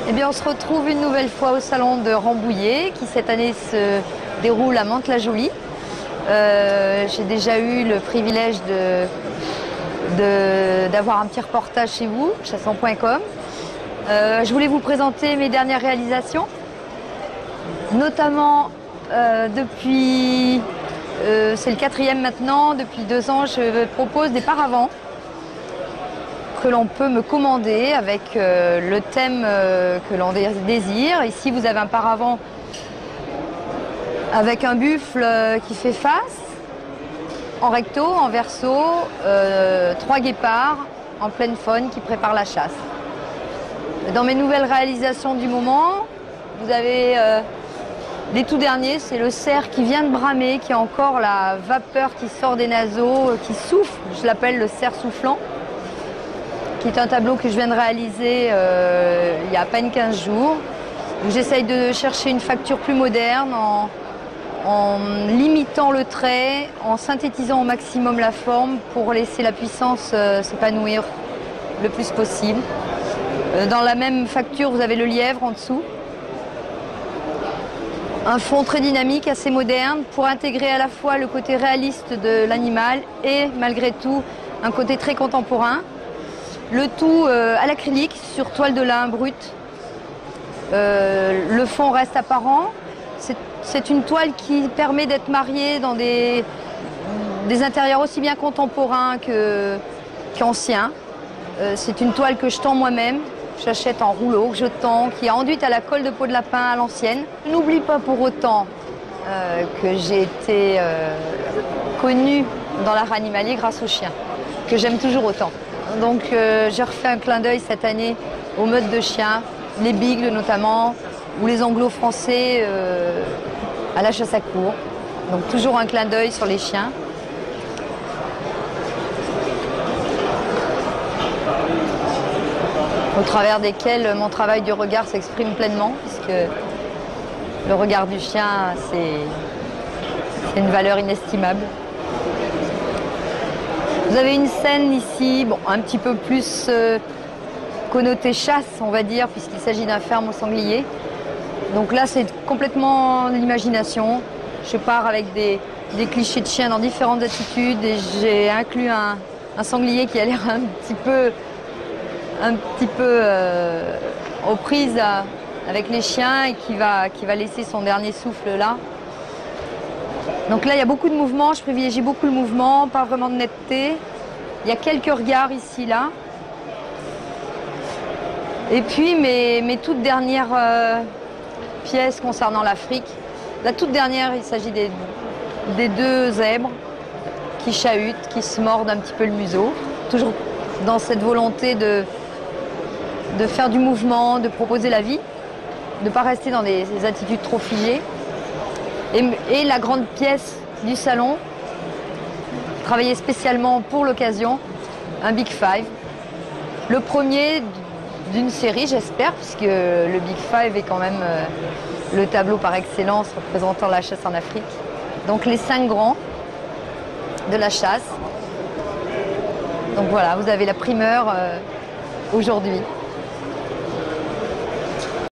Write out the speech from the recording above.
Eh bien, on se retrouve une nouvelle fois au salon de Rambouillet qui cette année se déroule à Mantes-la-Jolie. J'ai déjà eu le privilège d'avoir un petit reportage chez vous, chasson.com. Je voulais vous présenter mes dernières réalisations, notamment depuis, c'est le 4e maintenant, depuis 2 ans, je propose des paravents que l'on peut me commander avec le thème que l'on désire. Ici, vous avez un paravent avec un buffle qui fait face, en recto, en verso, 3 guépards en pleine faune qui préparent la chasse. Dans mes nouvelles réalisations du moment, vous avez les tout derniers, c'est le cerf qui vient de bramer, qui a encore la vapeur qui sort des naseaux, qui souffle, je l'appelle le cerf soufflant, qui est un tableau que je viens de réaliser il y a à peine 15 jours. J'essaye de chercher une facture plus moderne en limitant le trait, en synthétisant au maximum la forme pour laisser la puissance s'épanouir le plus possible. Dans la même facture, vous avez le lièvre en dessous. Un fond très dynamique, assez moderne, pour intégrer à la fois le côté réaliste de l'animal et malgré tout un côté très contemporain. Le tout à l'acrylique sur toile de lin brute. Le fond reste apparent. C'est une toile qui permet d'être mariée dans des intérieurs aussi bien contemporains qu'anciens. C'est une toile que je tends moi-même. J'achète en rouleau, que je tends, qui est enduite à la colle de peau de lapin à l'ancienne. Je n'oublie pas pour autant que j'ai été connue dans l'art animalier grâce aux chiens, que j'aime toujours autant. Donc j'ai refait un clin d'œil cette année aux meutes de chiens, les bigles notamment, ou les anglo-français à la chasse à courre. Donc toujours un clin d'œil sur les chiens. Au travers desquels mon travail du regard s'exprime pleinement, puisque le regard du chien, c'est une valeur inestimable. Vous avez une scène ici, bon, un petit peu plus connotée chasse, on va dire, puisqu'il s'agit d'un ferme au sanglier. Donc là, c'est complètement l'imagination. Je pars avec des clichés de chiens dans différentes attitudes et j'ai inclus un sanglier qui a l'air un petit peu aux prises avec les chiens et qui va laisser son dernier souffle là. Donc là, il y a beaucoup de mouvements, je privilégie beaucoup le mouvement, pas vraiment de netteté. Il y a quelques regards ici, là. Et puis mes toutes dernières pièces concernant l'Afrique. La toute dernière, il s'agit des 2 zèbres qui chahutent, qui se mordent un petit peu le museau. Toujours dans cette volonté de faire du mouvement, de proposer la vie, de ne pas rester dans des attitudes trop figées. Et la grande pièce du salon, travaillée spécialement pour l'occasion, un Big Five. Le premier d'une série, j'espère, puisque le Big Five est quand même le tableau par excellence représentant la chasse en Afrique. Donc les 5 grands de la chasse. Donc voilà, vous avez la primeur aujourd'hui.